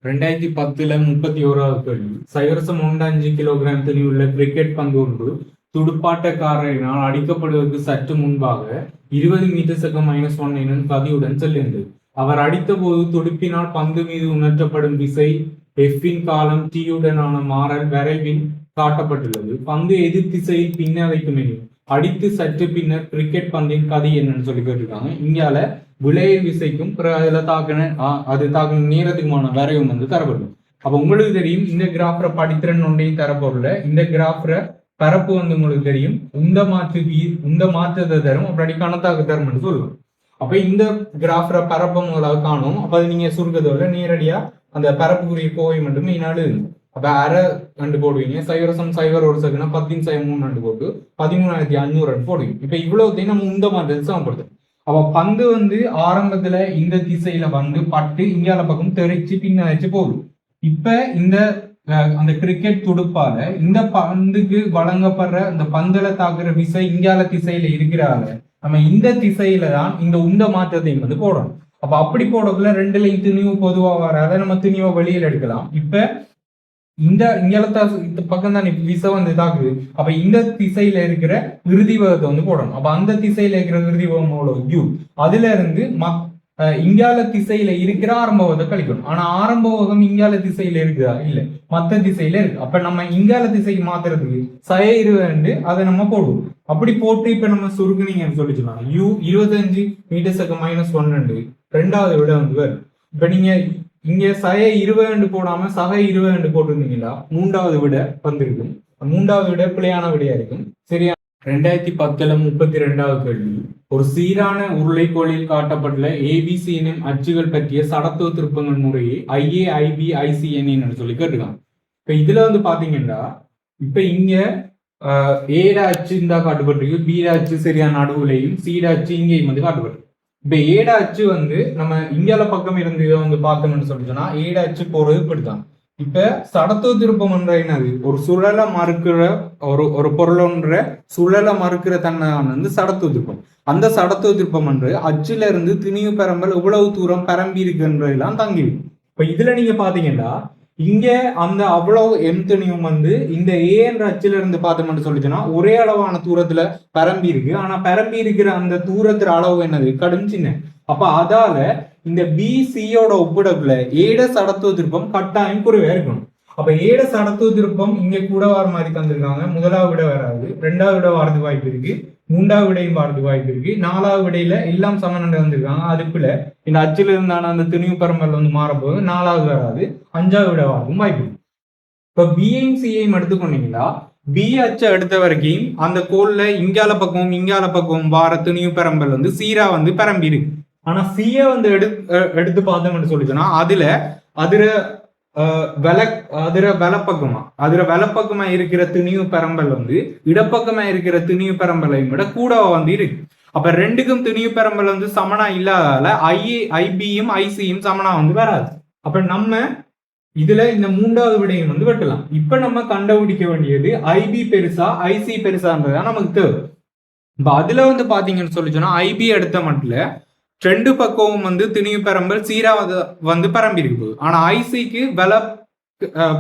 2010 31வது கேள்வி. 0.5 kilogram தெளிவுள்ள cricket பந்து ஒன்று துடுப்பாட்டக்காரரினால் அடிக்கப்படுவதற்கு சற்று முன்பாக 20 மீட்டர் -1 எனும் கதியுடன் செல்லுங்கள். அவர் அடித்த போது துடுப்பினால் பந்து மீது உணர்த்தப்படும் விசை எஃபின் காலம் டியுடனான மாறல் வரைவில் காட்டப்பட்டுள்ளது. பந்து எதிர் திசையில் பின்னடைக்கும் எனில் அடித்து சற்று பின்னர் கிரிக்கெட் பந்தின் கதி என்னன்னு சொல்லி கேட்டிருக்காங்க. இங்கால விளைய விசைக்கும் அதுல தாக்கின நேரத்துக்குமான வரைவும் தரப்படும். அப்ப உங்களுக்கு தெரியும் இந்த கிராஃப்ர படித்திறன் ஒன்றையும் தரப்பொருள். இந்த கிராஃப்ர பரப்பு உங்களுக்கு தெரியும் உந்த மாற்றத்தை தரும், அப்படி கணத்தாக்கு தரும் சொல்லுவோம். அப்ப இந்த கிராஃப்ர பரப்பை முதலாக காணும். அப்ப அது நீங்க சுருக்கத்தோட நேரடியா அந்த பரப்புக்குரிய கோவை மட்டும் மீனாடு. அப்ப அரை ரெண்டு போடுவீங்க, 0.01 10/3 போட்டு 13,500 போடுவீங்க. இப்ப இவ்வளவுத்தையும் நம்ம இந்த மாதிரி சமப்படுத்தும். அப்ப பந்து ஆரம்பத்துல இந்த திசையில பட்டு இங்கால பக்கம் தெரிச்சு பின்னாச்சு போகும். இப்ப இந்த அந்த கிரிக்கெட் துடுப்பால இந்த பந்துக்கு வழங்கப்படுற அந்த பந்துல தாக்குற விசை இங்கால திசையில இருக்கிறாங்க. நம்ம இந்த திசையில தான் இந்த உந்த மாற்றத்தையும் போடணும். அப்ப அப்படி போடக்குள்ள ரெண்டுலையும் திணிவு பொதுவா வராத நம்ம திணிவை வெளியில எடுக்கலாம். இப்ப இந்த பக்கம் தான் விசை தாக்குது. அப்ப இந்த திசையில இருக்கிற இறுதி வேகத்தை போடணும். அப்ப அந்த திசையில இருக்கிற இறுதி வேகம் யூ, அதுல இருந்து இங்கால திசையில இருக்கிற ஆரம்ப வேகத்தை கழிக்கணும். ஆனா ஆரம்ப வேகம் இங்கால திசையில இருக்குதா? இல்ல, மத்த திசையில இருக்கு. அப்ப நம்ம இங்கால திசைக்கு மாத்துறதுக்கு சய அதை நம்ம போடுவோம். அப்படி போட்டு இப்ப நம்ம சுருக்குனீங்கன்னு சொல்லி சொன்னாங்க யூ 25 மீட்டர் -1 ரெண்டாவது விட வரும். இப்ப நீங்க இங்க சய 20 போடாம சக 20 போட்டிருந்தீங்களா மூன்றாவது விட வந்திருக்கும். மூன்றாவது விட பிழையான விடையா இருக்கும். சரியா? 2010 32வது கேள்வி. ஒரு சீரான உருளைக்கோளில் காட்டப்பட்டுள்ள ABC எனும் அச்சுகள் பற்றிய சடத்துவ திருப்பங்கள் முறையை IA, IB, ICN சொல்லி கேட்டுருக்காங்க. இப்ப இதுல பாத்தீங்கன்னா இப்ப இங்க ஏட அச்சு இந்த காட்டுப்பட்டிருக்கு, பீட அச்சு சரியான நடுவுலையும் சீட அச்சு இங்கேயும் காட்டுப்பட்டிருக்கு. இப்ப ஏட அச்சு நம்ம இங்கால பக்கம் இருந்து இதை பார்த்தோம்னு சொல்லி சொன்னா ஏட அச்சு போறது இப்படித்தான். இப்ப சடத்துவ திருப்பம் என்னது? ஒரு சுழலை மறுக்கிற ஒரு பொருளொன்ற சுழலை மறுக்கிற தன்மை சடத்துவ திருப்பம். அந்த சடத்துவ திருப்பம் அச்சுல இருந்து திணிவு பெரம்பல் எவ்வளவு தூரம் பரம்பி இருக்குன்றதெல்லாம் தங்கி. இப்ப இதுல நீங்க பாத்தீங்கன்னா இங்க அந்த அவ்வளவு எம்தனியும் இந்த ஏ என்ற அச்சுல இருந்து பார்த்தோம்னு சொல்லிச்சுன்னா ஒரே அளவான தூரத்துல பரம்பி இருக்கு. ஆனா பரம்பி இருக்கிற அந்த தூரத்துல அளவு என்னது? கடும் சின்ன. அப்ப அதால இந்த பிசியோட ஒப்பிடக்குள்ள ஏட சடத்துவ திருப்பம் கட்டாயம் குறைவா இருக்கணும். அப்ப ஏட சடத்துவ திருப்பம் இங்க கூட வர மாதிரி தந்திருக்காங்க. முதலாவது விட வராது, ரெண்டாவது விட வரது வாய்ப்பு இருக்கு, மூன்றாவது விடையும் வரது வாய்ப்பு இருக்கு, நாலாவது விடையில எல்லாம் சமநண்டை வந்திருக்காங்க. அதுக்குள்ள இந்த அச்சுல இருந்தான அந்த திணிவு பரம்பல் மாறப்போது நாலாவது வராது, அஞ்சாவது விட வரதும் வாய்ப்பு இருக்கு. இப்ப பிஐயும் சிஐயும் எடுத்துக்கொண்டீங்கன்னா பி அச்சை எடுத்த வரைக்கும் அந்த கோல்ல இங்கால பக்கமும் வார திணிவு பரம்பல் சீரா பரம்பி இருக்கு. ஆனா சிய எடுத்து பார்த்தோம்னு சொல்லிச்சோன்னா அதுல வலப்பக்கமா இருக்கிற திணிவு பரம்பல் இடப்பக்கமா இருக்கிற திணிவு பரம்பலையும் விட கூட இருக்கு. அப்ப ரெண்டுக்கும் திணிவு பரம்பல் சமனா இல்லாதால ஐபியும் ஐசியும் சமனா வராது. அப்ப நம்ம இதுல இந்த மூன்றாவது விடையும் வெட்டலாம். இப்ப நம்ம கண்டுபிடிக்க வேண்டியது ஐபி பெருசா ஐசி பெருசான்றதுதான் நமக்கு தேவை. இப்ப அதுல பாத்தீங்கன்னு சொல்லி சொன்னா ஐபி எடுத்த மட்டும் ரெண்டு பக்கமும் திணிவு பரம்பல் சீரா பரம்பி இருக்கு. ஆனா ஐசிக்கு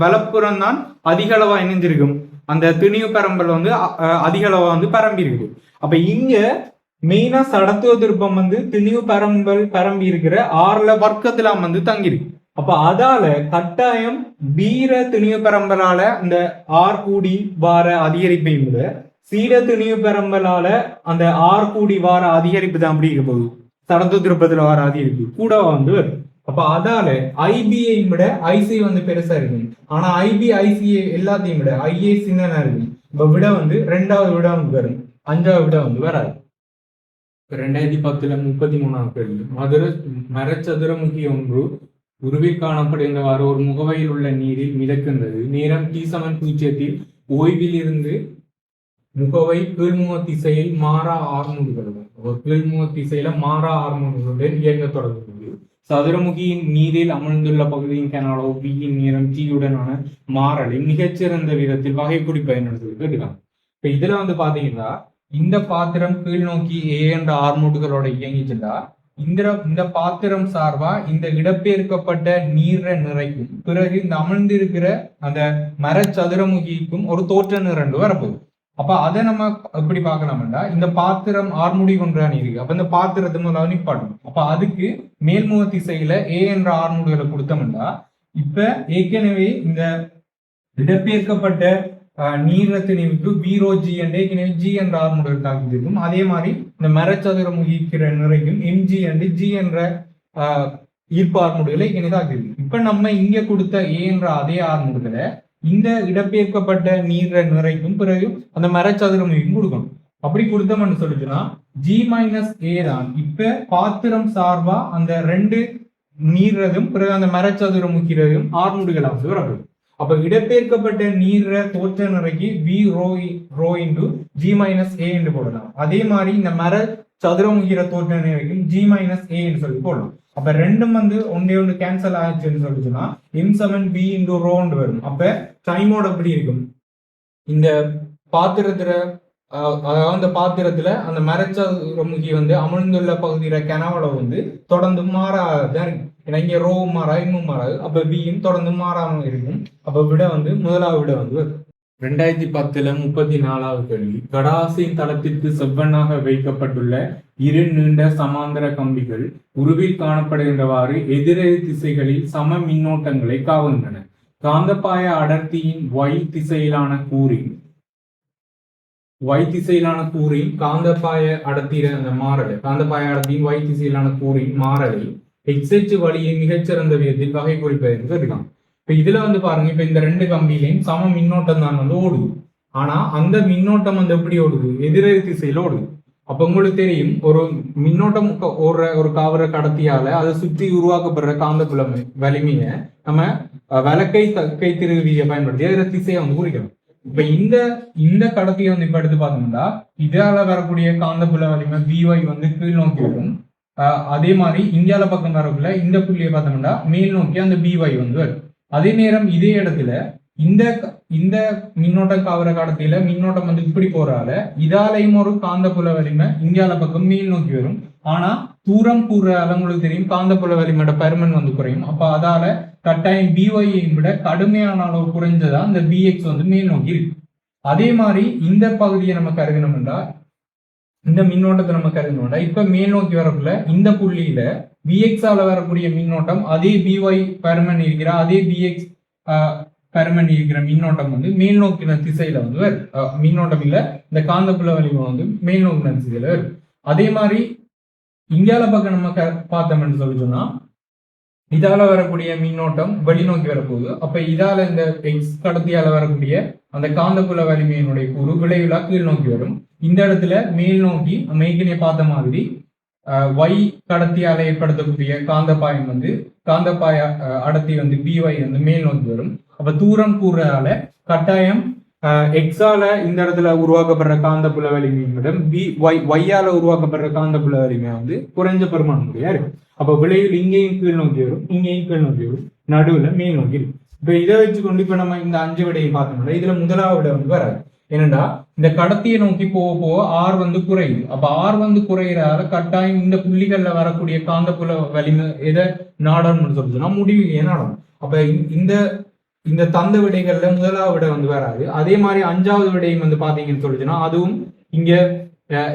வலப்புறம் தான் அதிக அளவா இணைஞ்சிருக்கும். அந்த திணிவு பரம்பல் அதிக அளவா பரம்பி இருக்கு. அப்ப இங்க மெயினா சடத்துவ திருப்பம் திணிவு பரம்பல் பரம்பி இருக்கிற ஆறுல வர்க்கத்துல தங்கிருக்கு. அப்ப அதால கட்டாயம் பீர திணிவு பரம்பலால இந்த ஆர் கூடி வார அதிகரிப்பை விட சீட திணிவு பரம்பலால அந்த ஆர் கூடி வார அதிகரிப்பு தான் அப்படி இருக்க போகுது. சடத்துவ திருப்பத்துல வர அதிகரிப்பு கூட வரும். அப்ப அதால ஐபிஐ விட ஐசி பெருசா இருக்கு. ஆனா ஐபி ஐசிஏ எல்லாத்தையும் விட ஐஏ சின்னனா இருக்கு. இப்ப விட ரெண்டாவது விட வரும், அஞ்சாவது விட வராது. 2010 33வது கேள்வி. மரச்சதுரமுகி ஒன்று உருவில் காணப்படுகின்றவாறு ஒரு முகவையில் உள்ள நீரில் மிதக்கின்றது. நேரம் t=0 ஓய்வில் இருந்து முகவை கீழ்முக திசையில் மாறா ஆர்மூடுகளுடன் கீழ்முக திசையில மாறா ஆர்மூடுகளுடன் இயங்க தொடங்குகிறது. சதுரமுகியின் நீரில் அமர்ந்துள்ள பகுதியின் கனளவு பியின் நேரம் டீயுடனான மாறலை மிகச்சிறந்த விதத்தில் வகைக்குடி பயன்படுத்துவதற்கு இருக்காங்க. இப்ப இதுல பாத்தீங்கன்னா இந்த பாத்திரம் கீழ் நோக்கி ஏ என்ற ஆர்மூடுகளோட இயங்கிச்சுட்டா இந்த பாத்திரம் சார்பா இந்த இடப்பெயர்க்கப்பட்ட நீரை நிறைக்கும், பிறகு இந்த அமிழ்ந்திருக்கிற அந்த மரச்சதுரமுகிக்கும் ஒரு தோற்ற நிறண்டு வரப்போகுது. அப்ப அதை நம்ம எப்படி பார்க்கலாம்டா, இந்த பாத்திரம் ஆர்முடி கொண்டான் இருக்கு. அப்ப இந்த பாத்திரத்தை முதல்ல நிப்பாட்டணும். அப்ப அதுக்கு மேல்முக திசையில ஏ என்ற ஆர்முடிகளை கொடுத்தோம்னா, இப்ப ஏற்கனவே இந்த இடப்பெயர்க்கப்பட்ட நீர திணிவுக்கு வீரோஜி என்ற ஏற்கனவே ஜி என்ற ஆர்முடிகள் தாக்கியிருக்கும். அதே மாதிரி இந்த மரச்சதுரம் முகிக்கிற நிறைக்கும் எம்ஜி என்று ஜி என்ற ஈர்ப்பு ஆர்முடிகளை ஏற்கனவே தாக்கியிருக்கும். இப்ப நம்ம இங்க கொடுத்த ஏ என்ற அதே ஆர்முடிகளை இந்த இடப்பெயர்க்கப்பட்ட நீர நிறைக்கும் பிறகு அந்த மரச்சதுரம் முகிக்கும் கொடுக்கணும். அப்படி கொடுத்தோம்னு சொல்லிச்சுன்னா ஜி மைனஸ் ஏ தான் இப்ப பாத்திரம் சார்பா அந்த ரெண்டு நீர்றதும் பிறகு அந்த மரச்சதுரம் முக்கிறதும் ஆர்முடிகளாக வரப்படும். அப்ப இடப்பெயர்க்கப்பட்ட நீர தோற்ற நிறைக்கு v rho into g minus a என்று போடலாம். அதே மாதிரி இந்த மர சதுரமுகிற தோற்ற நிறைக்கும் ஜி மைனஸ் ஏ என்று சொல்லி போடலாம். அப்ப ரெண்டும் ஒன்று கேன்சல் ஆயிடுச்சுன்னு சொல்லிச்சுன்னா m7 b இன்டு ரோன்னு வரும். அப்ப டைமோட எப்படி இருக்கும், இந்த பாத்திரத்துல அதாவது அந்த பாத்திரத்துல அந்த மரச்சதுரமுகி அமிழ்ந்துள்ள பகுதியில கனவளவு தொடர்ந்து மாறாதான் இருக்கு. ஏன்னா இங்க ரோ மாறா இன்னும் மாறாது. அப்ப பியும் தொடர்ந்து மாறாம இருக்கும். அப்ப விட முதலாவது விட வரும். 2010 34வது கேள்வி. கடாசின் தளத்திற்கு செவ்வனாக வைக்கப்பட்டுள்ள இரு நீண்ட சமாந்தர கம்பிகள் உருவில் காணப்படுகின்றவாறு எதிரெதிர் திசைகளில் சம மின்னோட்டங்களை காவுகின்றன. காந்தப்பாய அடர்த்தியின் y திசையிலான கூறின் காந்தப்பாய அடர்த்தியில அந்த மாறலை, காந்தப்பாய அடர்த்தியின் y திசையிலான கூறின் மாறலை எக்ஸெச்சு வழியை மிகச்சிறந்த விதத்தில் வகை குறிப்பது என்று இருக்கலாம். இப்ப இதுல பாருங்க, இப்ப இந்த ரெண்டு கம்பியிலையும் சம மின்னோட்டம் தான் ஓடுது. ஆனா அந்த மின்னோட்டம் எப்படி ஓடுது, எதிரெதிர் திசையில ஓடுது. அப்ப உங்களுக்கு தெரியும், ஒரு மின்னோட்டம் ஒரு காவர கடத்தியால அதை சுற்றி உருவாக்கப்படுற காந்தப்புல வலிமையை நம்ம விளக்கை கை திருவியை பயன்படுத்தி எதிர் திசையை குறிக்கணும். இப்ப இந்த கடத்தியை இப்ப எடுத்து பார்த்தோம்னா இதால வரக்கூடிய காந்தப்புல வலிமை BY கீழ் நோக்கி வரும். அதே மாதிரி இந்தியால பக்கம் வரக்குள்ள இந்த புள்ளியை பார்த்தோம்னா மேல் நோக்கி அந்த BY வரும். அதே நேரம் இதே இடத்துல இந்த மின்னோட்டம் காவர காலத்தில மின்னோட்டம் இப்படி போறால இதாலையும் ஒரு காந்தப்புல வலிமை இந்தியால பக்கம் மேல் நோக்கி வரும். ஆனா தூரம் கூறால உங்களுக்கு தெரியும் காந்தப்புல வலிமையோட பருமன் குறையும். அப்ப அதால கட்டாயம் BY விட கடுமையான அளவு குறைஞ்சதா இந்த BX மேல் நோக்கி இருக்கு. அதே மாதிரி இந்த பகுதியை நம்ம கருதினோம்னா, இந்த மின்னோட்டத்தை நம்ம கருதினோம்னா இப்ப மேல் நோக்கி வரக்குள்ள இந்த புள்ளியில BX ஆல வரக்கூடிய மின்னோட்டம் அதே BY பருமன் இருக்கிற அதே BX பருமன் இருக்கிற மின்னோட்டம் மேல் நோக்கின திசையில மின்னோட்டம் இல்ல இந்த காந்தப்புல வலிமை மேல் நோக்கின திசையில வரும். அதே மாதிரி இந்தியால பக்கம் நம்ம பார்த்தோம்னு சொல்லி சொன்னா இதால வரக்கூடிய மின்னோட்டம் வெளிநோக்கி வரப்போகுது. அப்ப இதால இந்த எக்ஸ் கடத்தியால வரக்கூடிய அந்த காந்தப்புல வலிமையினுடைய கூறு விளைவுலா கீழ் நோக்கி வரும். இந்த இடத்துல மேல் நோக்கி மேற்கனவே பார்த்த மாதிரி Y கடத்தியால ஏற்படுத்தக்கூடிய காந்தப்பாயம் காந்தப்பாய அடர்த்தி BY மேல் நோக்கி வரும். அப்ப தூரம் கூறால கட்டாயம் எக்ஸால இந்த இடத்துல உருவாக்கப்படுற காந்தப்புல வலிமையிடம் Yயால உருவாக்கப்படுற காந்தப்புல வலிமை குறைஞ்ச பெருமானமுடையா இருக்கு. அப்ப விளைவில் இங்கேயும் கீழ் நோக்கி வரும், இங்கேயும் கீழ் நோக்கி வரும், நடுவுல மேல் நோக்கி இருக்கு. இப்ப இதை வச்சுக்கொண்டு இப்ப நம்ம இந்த 5 விடையை பார்த்தோம்னா இதுல முதலாவது விட வராது. என்னண்டா இந்த கடத்தியை நோக்கி போக R குறையுது. அப்ப R குறையிறதால கட்டாயம் இந்த புள்ளிகள்ல வரக்கூடிய காந்தப்புல வலிமை எதை நாடணும்னு சொல்லுச்சுன்னா முடிவு நாடணும். அப்ப இந்த தந்த விடைகள்ல முதலாவது விடை வராது. அதே மாதிரி 5வது விடையும் பாத்தீங்கன்னு சொல்லுச்சுன்னா அதுவும் இங்க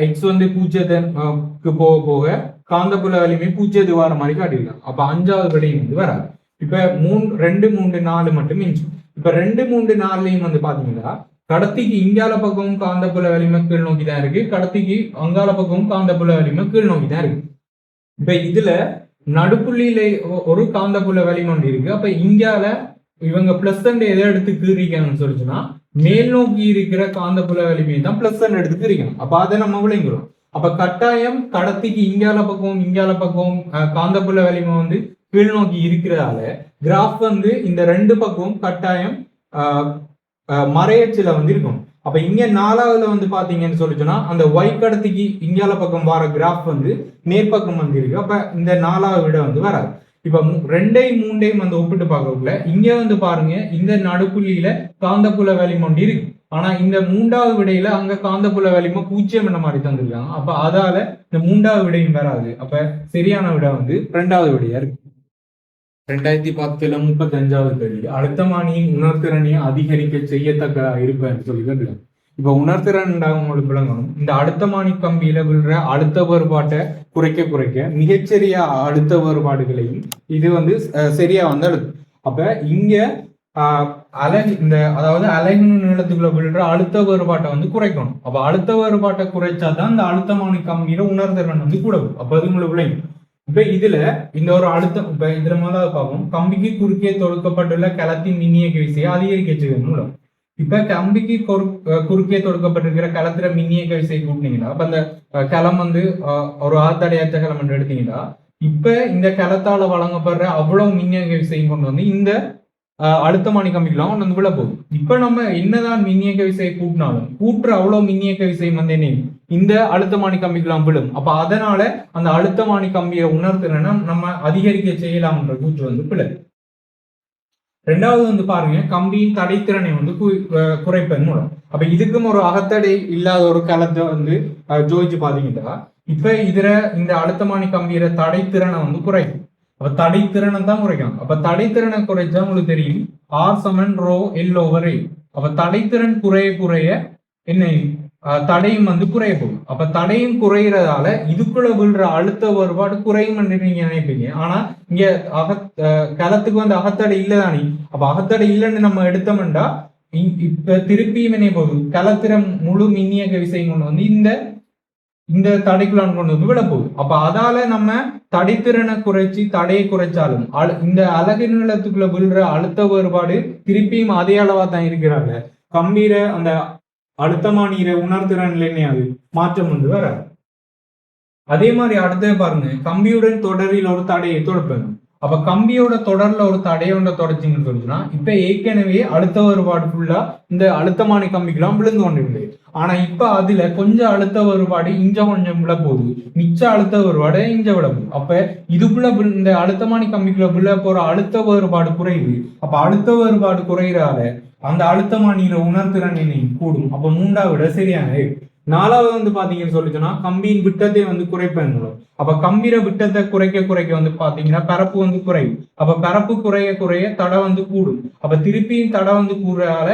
எக்ஸ் 0க்கு போக காந்தப்புல வலிமை 0 வர மாதிரி காட்டிருக்காங்க. அப்ப 5வது விடையும் வராது. இப்ப 2, 3, 4 மட்டும் மிஞ்சும். இப்ப 2, 3, 4லையும் பாத்தீங்கன்னா கடத்திக்கு இங்கால பக்கமும் காந்தப்புல வலிமை கீழ் நோக்கி தான் இருக்கு, கடத்திக்கு அங்கால பக்கமும் காந்தப்புல வலிமை கீழ் நோக்கி தான் இருக்கு. இப்ப இதுல நடுப்புள்ளியில ஒரு காந்தப்புல வலிமை இருக்கு. அப்ப இங்கால இவங்க பிளஸ் எதை எடுத்து கீறிக்கணும்னு சொல்லிச்சுன்னா மேல் நோக்கி இருக்கிற காந்தப்புல வலிமையை தான் பிளஸ் எடுத்து கீறிக்கணும். அப்ப அதை நம்ம விளங்குறோம். அப்ப கட்டாயம் கடத்திக்கு இங்கால பக்கமும் காந்தப்புல வலிமை கீழ் நோக்கி இருக்கிறதால கிராஃப் இந்த 2 பக்கமும் கட்டாயம் மறையச்சில இருக்கும். அப்ப இங்க 4வதுல பாத்தீங்கன்னு சொல்லிச்சுன்னா அந்த Y கடத்திக்கு இங்கால பக்கம் வர கிராஃப் மேற்பக்கம் இருக்கு. அப்ப இந்த 4வது விட வராது. இப்ப ரெண்டையும் மூண்டையும் வந்து ஒப்பிட்டு பார்க்கக்குள்ள இங்க வந்து பாருங்க இந்த நடுப்புள்ளியில காந்தப்புல வலிமை ஒன்று இருக்கு. ஆனா இந்த மூன்றாவது விடையில அங்க காந்தப்புல வலிமை 0 என்ன மாதிரி தந்திருக்காங்க. அப்ப அதால இந்த மூன்றாவது விடையும் வராது. அப்ப சரியான விடை வந்து ரெண்டாவது விடையா இருக்கு. 2010 35வது கேள்வி, அழுத்தமானியின் உணர்திறனை அதிகரிக்க செய்யத்தக்க இருப்பேன் சொல்லி கேட்கலாம். இப்ப உணர்திறன் உங்களுக்கு விளங்கணும். இந்த அழுத்தமானி கம்பியில விழுற அழுத்த வேறுபாட்டை குறைக்க மிகச்சிறிய அழுத்த வேறுபாடுகளையும் இது வந்து சரியா வந்து அழுத்து. அப்ப இங்க அதாவது அலைகு நீளத்துக்குள்ள விழுற அழுத்த வேறுபாட்டை வந்து குறைக்கணும். அப்ப அழுத்த வேறுபாட்டை குறைச்சாதான் இந்த அழுத்தமானி கம்பியில உணர்திறன் வந்து கூட. அப்ப அது உங்களுக்கு விளையும். இப்ப இதுல இந்த ஒரு அழுத்தம் இப்ப இதுல முதலாவது பார்ப்போம். கம்பிக்கு குறுக்கே தொடுக்கப்பட்டுள்ள களத்தின் மின்னியக்க விசையை அதிகரிக்க செய்யணும். இப்ப கம்பிக்கு குறுக்கே தொடுக்கப்பட்டிருக்கிற களத்துல மின்னியக்க விசை கூட்டினீங்கன்னா அப்ப அந்த களம் வந்து ஒரு ஆத்தடையற்ற களம் என்று எடுத்தீங்கன்னா இப்ப இந்த களத்தால வழங்கப்படுற அவ்வளவு மின்னியக்க விசையும் கொண்டு வந்து இந்த அழுத்தமானி கம்பிக்கலாம் கொண்டு வந்து விழ போகுது. இப்ப நம்ம என்னதான் மின்னியக்க விசையை கூட்டினாலும் கூட்டுற அவ்வளவு மின்னியக்க விசை வந்து என்ன இந்த அழுத்தமானி கம்பிக்கலாம் விழும். அப்ப அதனால அந்த அழுத்தமானி கம்பியை உணர்த்துறேன்னா நம்ம அதிகரிக்க செய்யலாம்ன்ற கூற்று வந்து பிழை. ரெண்டாவது வந்து பாருங்க, கம்பியின் தடைத்திறனை வந்து குறைப்பதன் மூலம். அப்ப இதுக்கும் ஒரு அகத்தடை இல்லாத ஒரு களத்தை வந்து ஜோதிச்சு பாத்தீங்கன்னா இப்ப இதுல இந்த அழுத்தமானி கம்பியில தடைத்திறனை வந்து குறைக்கும். அப்ப தடைத்திறனை தான் குறைக்கும். அப்ப தடைத்திறனை குறைச்சா உங்களுக்கு தெரியும் R = L/A. அப்ப தடைத்திறன் குறைய என்ன தடையும் வந்து குறைய போகும். அப்ப தடையும் குறைகிறதால இதுக்குள்ள விழுற அழுத்த வேறுபாடு குறையும் என்று நீங்க நினைப்பீங்க. ஆனா இங்க களத்துக்கு வந்து அகத்தடை இல்லதானே. அப்ப அகத்தடை இல்லைன்னு நம்ம எடுத்தோம்டா இப்ப திருப்பியும் என்ன போகுது களத்திற முழு மின்னியக்க விசையும் கொண்டு வந்து இந்த தடைக்குள்ளான் கொண்டு வந்து விட போகுது. அப்ப அதால நம்ம தடைத்திறனை குறைச்சி தடையை குறைச்சாலும் இந்த அலகு நீளத்துக்குள்ள விழுற அழுத்த வேறுபாடு திருப்பியும் அதே அளவா தான் இருக்கிறாங்க. கம்பீர அந்த அழுத்தமானீரை உணர்திறன் அது மாற்றம் வந்து வராது. அதே மாதிரி அடுத்த பாருங்க, கம்பியுடன் தொடரில் ஒரு தடையை தொடப்பணும். அப்ப கம்பியோட தொடர்ல ஒரு தடையோட தொடச்சிங்கன்னு சொல்லுச்சுன்னா இப்ப ஏற்கனவே அழுத்த வேறுபாடு ஃபுல்லா இந்த அழுத்தமானி கம்பிக்கெல்லாம் விழுந்து கொண்டிருந்தது. ஆனா இப்ப அதுல கொஞ்சம் அழுத்த வேறுபாடு இஞ்ச கொஞ்சம் விழ போகுது, மிச்ச அழுத்த வேறுபாடு இஞ்ச விட போகுது. அப்ப இதுக்குள்ள இந்த அழுத்தமானி கம்பிக்குள்ள விழ போற அழுத்த வேறுபாடு குறையுது. அப்ப அழுத்த வேறுபாடு குறையிறால அந்த அழுத்தமானியில உணர்திறன் கூடும். அப்ப மூன்றாவது விட சரியான. நாலாவது வந்து பாத்தீங்கன்னு சொல்லிச்சுன்னா கம்பியின் விட்டத்தை வந்து குறைப்பதன் மூலம். அப்ப கம்பிர விட்டத்தை குறைக்க வந்து பாத்தீங்கன்னா பரப்பு வந்து குறையும். அப்ப பரப்பு குறைய தடை வந்து கூடும். அப்ப திருப்பியும் தடை வந்து கூடுறதால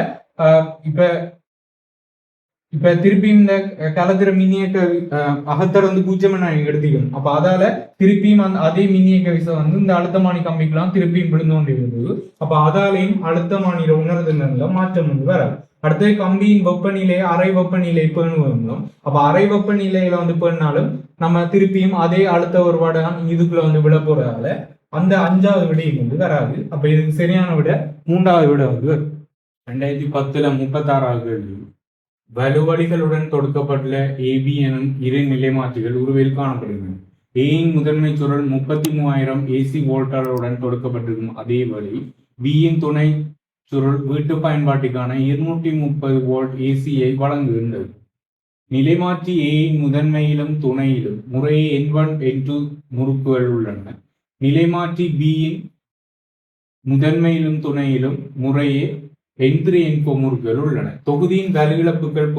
இப்ப திருப்பி இந்த களத்திர மின்னியக்க அகத்தடை வந்து 0 எடுத்துக்கணும். அப்ப அதால திருப்பியும் அதே மின்னியக்க விசை வந்து இந்த அழுத்தமானி கம்பிக்கெல்லாம் திருப்பியும் விழுந்து கொண்டு இருந்தது. அப்ப அதாலையும் அழுத்தமானியில உணர்துல மாற்றம் வந்து வராது. அடுத்தது கம்பியின் வெப்பநிலையை அரை வெப்பநிலை பேணுவோம். அப்ப அரை வெப்பநிலையில வந்து பேணினாலும் நம்ம திருப்பியும் அதே அழுத்த வேறுபாடு தான் இதுக்குள்ள வந்து விட போறதால அந்த 5வது விடையும் வந்து வராது. அப்ப இதுக்கு சரியான விட 3வது விட வந்து 2010 36வது கேள்வி. வலுவலிகளுடன் தொடுக்கப்பட்டுள்ள ஏபி எனும் இரு நிலைமாற்றிகள் உருவில் காணப்படுகின்றன. ஏயின் முதன்மை சுருள் 33,000 AC வோல்ட்டாளருடன் தொடுக்கப்பட்டிருக்கும் அதே வழி பியின் துணை சுருள் வீட்டு பயன்பாட்டுக்கான 230 வோல்ட் ஏசியை வழங்குகின்றது. நிலைமாற்றி ஏயின் முதன்மையிலும் துணையிலும் முறையே N1 N2 முறுக்குகள் உள்ளன. நிலைமாற்றி பியின் முதன்மையிலும் துணையிலும் முறையே N3 N4 முறுக்குகள் உள்ளன. தொகுதியின் வலுவிழப்புகள்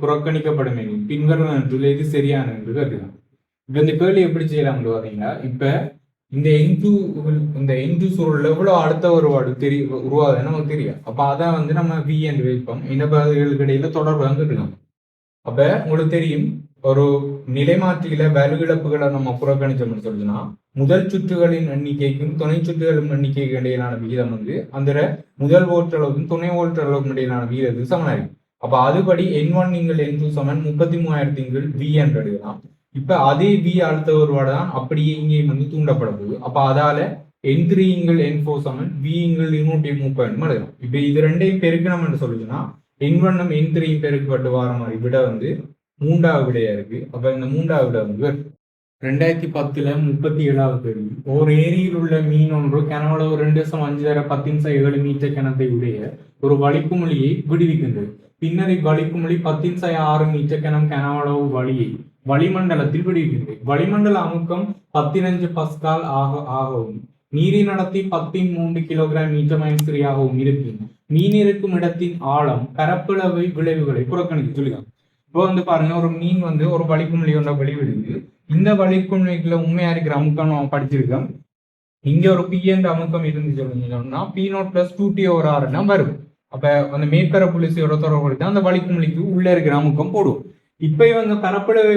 புறக்கணிக்கப்படும் எனில் பின்வரும் எது சரியான என்று கருதுகிறோம். இப்ப இந்த கேள்வி எப்படி செய்யலாம்னு பாத்தீங்கன்னா இப்ப இந்த N2 சூழல் எவ்வளவு அடுத்த வேறுபாடு உருவாகுதுன்னு நமக்கு தெரியும். அப்ப அதான் வந்து நம்ம V என்று வைப்போம். இனப்பகுதிகளுக்கு இடையில தொடர்பு வந்துருக்கோம். அப்ப உங்களுக்கு தெரியும் ஒரு நிலைமாற்றியில வலுவிழப்புகளை நம்ம புறக்கணிச்சோம்னு சொல்லுச்சுன்னா முதல் சுற்றுகளின் எண்ணிக்கைக்கும் துணை சுற்றுகளின் எண்ணிக்கைக்கு இடையிலான விகிதம் வந்து அந்த முதல் ஓட்டளவுக்கும் துணை ஓட்டளவுக்கும் இடையிலான விகிதத்துக்கு சமனாகும். அப்ப அதுபடி N1 N2 சமன் 33,000 V என்று எழுதலாம். இப்ப அதே V அழுத்த வேறுபாடு தான் அப்படியே இங்கேயும் வந்து தூண்டப்பட போகுது. அப்ப அதால N3 N4 சமன் V 230 எழுதலாம். இப்ப இது ரெண்டையும் பெருக்கணும் என்று சொல்லுச்சுன்னா N1 N3 பெருக்கப்பட்டு வர மாதிரி விட வந்து 3வது விடையா இருக்கு. அப்ப இந்த 3வது விட வந்து 2010 37வது கேள்வி. ஒரு ஏரியில் உள்ள மீன் ஒன்று கனவளவு 2.5 மீட்டர் கனத்தை உடைய ஒரு வலிப்புமொழியை விடுவிக்கின்றது. பின்னர் இவ்வலிப்புமொழி 10.6 மீட்டர் கனவளவு வழியை வளிமண்டலத்தில் விடுவிக்கின்றது. வளிமண்டல அமுக்கம் 15 பஸ்கால் ஆகவும் நீரின் அடர்த்தி 13 கிலோகிராம் மீட்டர் மைனஸ் 3 ஆகவும் இருப்பின் மீன் இருக்கும் இடத்தின் ஆழம் பரப்பளவை விளைவுகளை புறக்கணிக்க சொல்லிக்கலாம். இப்போ வந்து பாருங்க, ஒரு மீன் வந்து ஒரு வலிக்குமிழி ஒன்ற வெளிவிடுது. இந்த வலிக்குமிழிக்குள்ள உண்மையா இருக்கிற அமுக்கம் நம்ம படிச்சிருக்கோம். இங்க ஒரு பி என்ற அமுக்கம் இருந்துச்சு பி நோட் பிளஸ் 2t/r வரும். அப்ப அந்த மேற்பரப்புள்ளியோட தொடர்பு தான் அந்த வலிக்குமிழிக்கு உள்ள இருக்கிற அமுக்கம் போடும். இப்ப இவங்க பரப்பளவை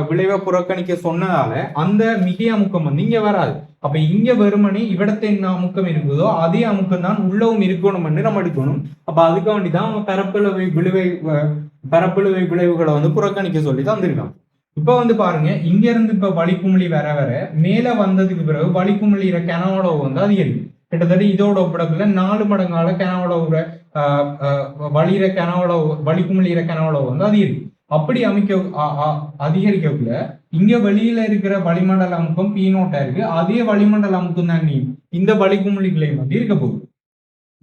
விளைவை புறக்கணிக்க சொன்னதால அந்த மிகை அமுக்கம் வந்து இங்க வராது. அப்ப இங்க வெறுமனே இவிடத்தை என்ன அமுக்கம் இருக்குதோ அதே அமுக்கம் தான் உள்ளவும் இருக்கணும்னு நம்ம எடுக்கணும். அப்ப அதுக்கு வேண்டிதான் அவங்க பரப்பளவை விளைவுகளை வந்து புறக்கணிக்க சொல்லி தந்திருக்காங்க. இப்ப வந்து பாருங்க, இங்க இருந்து இப்ப வலிக்குமிழி வர மேல வந்ததுக்கு பிறகு வலிக்குமிழிற கனவோட வந்து அதிகரிக்கும். கிட்டத்தட்ட இதோட ஒப்படக்குள்ள 4 மடங்கால கனவோட வலிக்குமிழிற கனவோட வந்து அதிகரிக்கும். அப்படி அதிகரிக்கக்குள்ள இங்க வெளியில இருக்கிற வளிமண்டல அமுக்கம் பீனோட்டா இருக்கு. அதே வளிமண்டல அமுக்கம் தான் இந்த வலிக்குமிழிகளையும் வந்து இருக்க போகுது.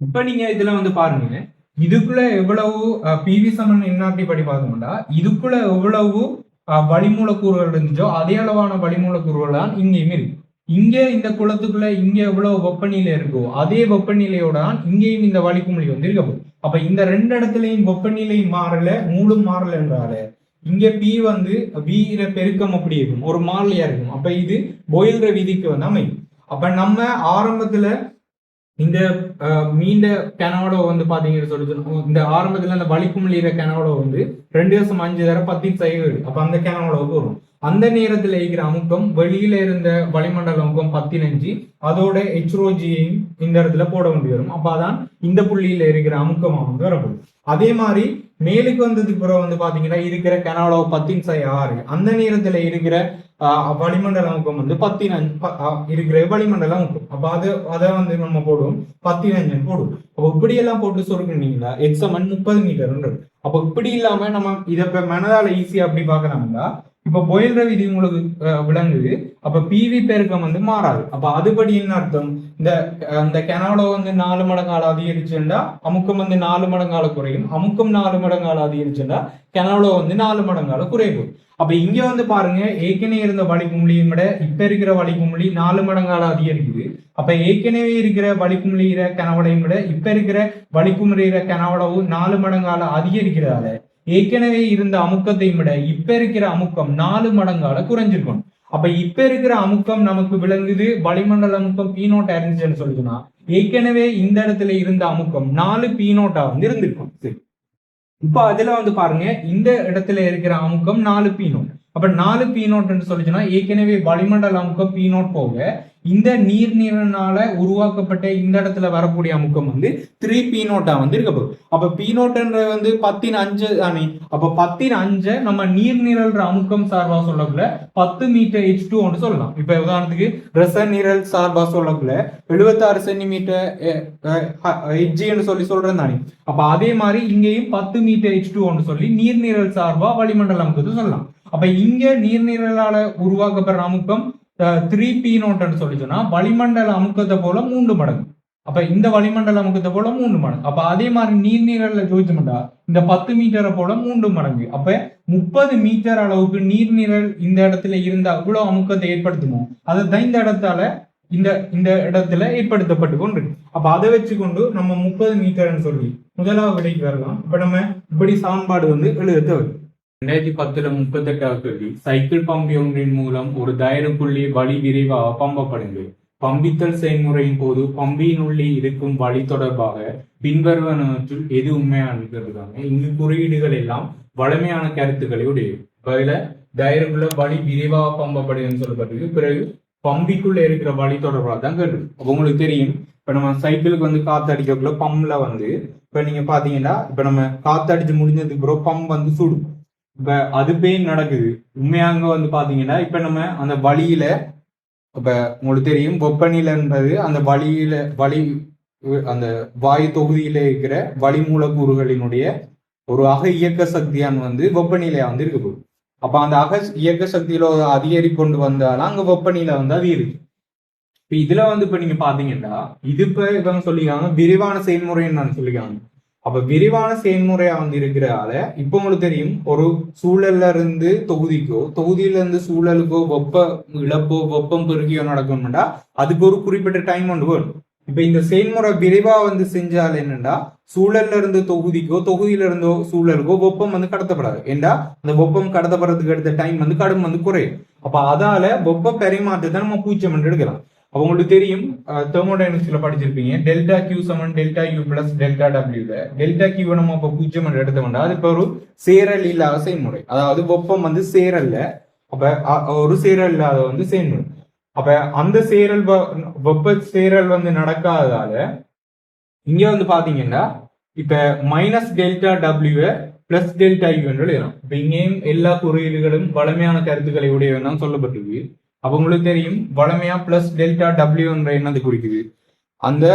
இப்ப நீங்க இதுல வந்து பாருங்க, இதுக்குள்ள எவ்வளவு பிவி சமன் என்ஆர்டி படி பார்த்தோம்னா இதுக்குள்ள எவ்வளவு வளிமூலக்கூறுகள் இருந்துச்சோ அதே அளவான வளிமூலக்கூறுகள் தான் இங்கேயுமே இருக்கு. இங்க இந்த குளத்துக்குள்ள இங்க எவ்வளவு வெப்பநிலை இருக்கோ அதே வெப்பநிலையோட இங்கேயும் இந்த வலிக்குமிழி வந்து இருக்க போகுது. அப்ப இந்த ரெண்டு இடத்துலயும் வெப்பநிலை மாறல, மூடும் மாறல என்றால இங்க பி வந்து வீர பெருக்கம் அப்படி இருக்கும், ஒரு மாறிலியா இருக்கும். அப்ப இது பாயில்ற விதிக்கு வந்து அமையும். அப்ப நம்ம ஆரம்பத்துல இந்த மீண்ட கனவோட வந்து பாத்தீங்கன்னு சொல்லி இந்த ஆரம்பத்துல அந்த வலிக்குமிழிற கனவோட வந்து 2.5 தர 10 அப்ப அந்த கனவோட வரும். அந்த நேரத்துல இருக்கிற அமுக்கம் வெளியில இருந்த வளிமண்டல அமுக்கம் 15, அதோட ஹெச்ரோஜியையும் இந்த இடத்துல போட வேண்டி வரும். அப்ப அதான் இந்த புள்ளியில இருக்கிற அமுக்கம் வந்து வரப்படும். அதே மாதிரி மேலுக்கு வந்ததுக்கு பிறகு வந்து பாத்தீங்கன்னா இருக்கிற கனவோட 10/6 அந்த நேரத்துல இருக்கிற வளிமண்டல அமுக்கம் வந்து 15 இருக்கிற வளிமண்டல அமுக்கம். அப்ப அதை வந்து நம்ம போடுவோம் 15 போடுவோம். அப்ப இப்படி எல்லாம் போட்டு சொல்றீங்களா எக்ஸமன் 30 மீட்டர். அப்ப இப்படி இல்லாம நம்ம இதை மனதால ஈஸியா அப்படி பாக்கலாம்னா இப்ப பாயில்ற விதி உங்களுக்கு விளங்குது. அப்ப பிவி பெருக்கம் வந்து மாறாது. அப்ப அதுபடி என்ன அர்த்தம், இந்த கனவோட வந்து 4 மடங்கால அதிகரிச்சுண்டா அமுக்கம் வந்து 4 மடங்கால குறையும். அமுக்கம் 4 மடங்கால அதிகரிச்சுண்டா கனவோட வந்து 4 மடங்கால குறையும். அப்ப இங்க வந்து பாருங்க, ஏற்கனவே இருந்த வலிக்குமிழியை விட இப்ப இருக்கிற வலிக்குமிழி 4 மடங்கால அதிகரிக்குது. அப்ப ஏற்கனவே இருக்கிற வலிக்குமிழிற கனவடையும் விட இப்ப இருக்கிற வலிக்குமிழிற கனவடவும் 4 மடங்கால அதிகரிக்கிறதால ஏற்கனவே இருந்த அமுக்கத்தை விட இப்ப இருக்கிற அமுக்கம் 4 மடங்கால குறைஞ்சிருக்கணும். அப்ப இப்ப இருக்கிற அமுக்கம் நமக்கு விளங்குது வளிமண்டல அமுக்கம் பீனோட்டா இருந்துச்சுன்னு சொல்லுதுன்னா ஏற்கனவே இந்த இடத்துல இருந்த அமுக்கம் 4 பீனோட்டா வந்து இருந்திருக்கும். சரி, இப்ப அதுல வந்து பாருங்க, இந்த இடத்துல இருக்கிற அமுக்கம் 4 பீனோட். அப்ப 4 பீனோட் சொல்லிச்சுன்னா ஏற்கனவே வளிமண்டல அமுக்கம் பீனோட் போக இந்த நீர்நிறனால உருவாக்கப்பட்ட இந்த இடத்துல வரக்கூடிய அமுக்கம் வந்து 3 பீனோட்டா வந்து இருக்க போகுது. அப்ப பீனோட்ன்ற வந்து 10/5 தானே. அப்ப 10/5 நம்ம நீர்நிரல் அமுக்கம் சார்பா சொல்லக்குள்ள 10 மீட்டர் H2 சொல்லலாம். இப்ப உதாரணத்துக்கு ரச நீரல் சார்பா சொல்லக்குள்ள 76 சென்டிமீட்டர் Hg சொல்லி சொல்றேன் தானே. அப்ப அதே மாதிரி இங்கேயும் 10 மீட்டர் H2 சொல்லி நீர்நிரல் சார்பா வளிமண்டல அமுக்கத்தை சொல்லலாம். அப்ப இங்க நீர்நிரலால உருவாக்கப்படுற அமுக்கம் 3 P0 சொல்லி சொன்னா வளிமண்டல அமுக்கத்தை போல 3 மடங்கு. அப்ப இந்த வளிமண்டல அமுக்கத்தை போல 3 மடங்கு. அப்ப அதே மாதிரி நீர்நிரல்ல ஜோதிச்சோம்டா இந்த 10 மீட்டரை போல 3 மடங்கு. அப்ப 30 மீட்டர் அளவுக்கு நீர்நிரல் இந்த இடத்துல இருந்த அவ்வளவு அமுக்கத்தை ஏற்படுத்துமோ அதைத்தான் இந்த இடத்துல ஏற்படுத்தப்பட்டு கொண்டு. அப்ப அதை வச்சுக்கொண்டு நம்ம 30 மீட்டர்னு சொல்லி முதலாவது விடைக்கு வரலாம். இப்ப நம்ம இப்படி சமன்பாடு வந்து எழுத 2010 38வது கேள்வி, சைக்கிள் பம்பி ஒன்றின் மூலம் ஒரு தயருக்குள்ளே வழி விரைவாக பம்பப்படுகிறது. பம்பித்தல் செயல்முறையின் போது பம்பியின் உள்ளே இருக்கும் வழி தொடர்பாக பின்வருவனவற்றில் எது உண்மையானதுக்காங்க. இங்கு குறியீடுகள் எல்லாம் வலிமையான கருத்துக்களை உடையது. பதில தயருக்குள்ள வழி விரைவாக பம்பப்படுதுன்னு சொல்லப்பட்டிருக்கு. பிறகு பம்பிக்குள்ள இருக்கிற வழி தொடர்பாக தான் கேட்டு. அப்ப உங்களுக்கு தெரியும், இப்ப நம்ம சைக்கிளுக்கு வந்து காத்தடிக்கக்குள்ள பம்ப்ல வந்து இப்ப நீங்க பாத்தீங்கன்னா இப்ப நம்ம காத்தடிச்சு முடிஞ்சதுக்கு பிறகு பம்ப் வந்து சுடும். இப்ப அது பெயின் நடக்குது. உண்மையாங்க வந்து பாத்தீங்கன்னா இப்ப நம்ம அந்த வழியில இப்ப உங்களுக்கு தெரியும் வெப்பநிலை என்பது அந்த அந்த வாயு தொகுதியில இருக்கிற வளி மூலக்கூறுகளினுடைய ஒரு அக இயக்க சக்தியான் வந்து வெப்பநிலையா வந்து இருக்க போகுது. அப்ப அந்த அக இயக்க சக்தியில அதிகரி கொண்டு வந்தாலும் அங்க வெப்பநிலை வந்து அதிகரிக்கும். இப்ப இதுல வந்து இப்ப நீங்க பாத்தீங்கன்னா இது இப்ப இவங்க சொல்லிக்காங்க விரிவான செயல்முறைன்னு நான் சொல்லிக்காங்க. அப்ப விரிவான செயல்முறையா வந்து இருக்கிறதால இப்ப உங்களுக்கு தெரியும் ஒரு சூழல்ல இருந்து தொகுதிக்கோ தொகுதியில இருந்து சூழலுக்கோ வெப்ப இழப்போ வெப்பம் பெருகியோ நடக்கணும்னா அதுக்கு ஒரு குறிப்பிட்ட டைம் ஒன்று வேணும். இப்ப இந்த செயல்முறை விரைவா வந்து செஞ்சால் என்னன்னா சூழல்ல இருந்து தொகுதிக்கோ தொகுதியில இருந்தோ சூழலுக்கோ வெப்பம் வந்து கடத்தப்படாது. ஏண்டா அந்த வெப்பம் கடத்தப்படுறதுக்கு எடுத்த டைம் வந்து கடும் வந்து குறையும். அப்ப அதால வெப்ப பரிமாற்றத்தை நம்ம பூஜ்ஜியம் என்று எடுக்கலாம். அவங்களுக்கு தெரியும் தெர்மோடைனமிக்ஸ்ல படிச்சிருப்பீங்க டெல்டா கியூ சமன் டெல்டா யூ பிளஸ் டெல்டா டபிள்யூல டெல்டா கியூ நம்ம இப்ப பூஜ்ஜியம் என்று எடுத்தோம்னா அது இப்ப ஒரு சேரல் இல்லாத செயல்முறை. அதாவது வெப்பம் வந்து சேரல்ல அப்ப ஒரு சேரல் இல்லாத வந்து செயல்முறை. அப்ப அந்த சேரல் வெப்ப சேரல் வந்து நடக்காததால இங்க வந்து பாத்தீங்கன்னா இப்ப minus delta W plus delta you என்று எழுதலாம். இப்ப இங்கேயும் எல்லா குறியீடுகளும் வளமையான கருத்துக்களை உடையவன் சொல்லப்பட்டிருக்கு. அப்ப உங்களுக்கு தெரியும் வளமையா பிளஸ் டெல்டா டபிள்யூ என்ற என்னது குறிக்குது அந்த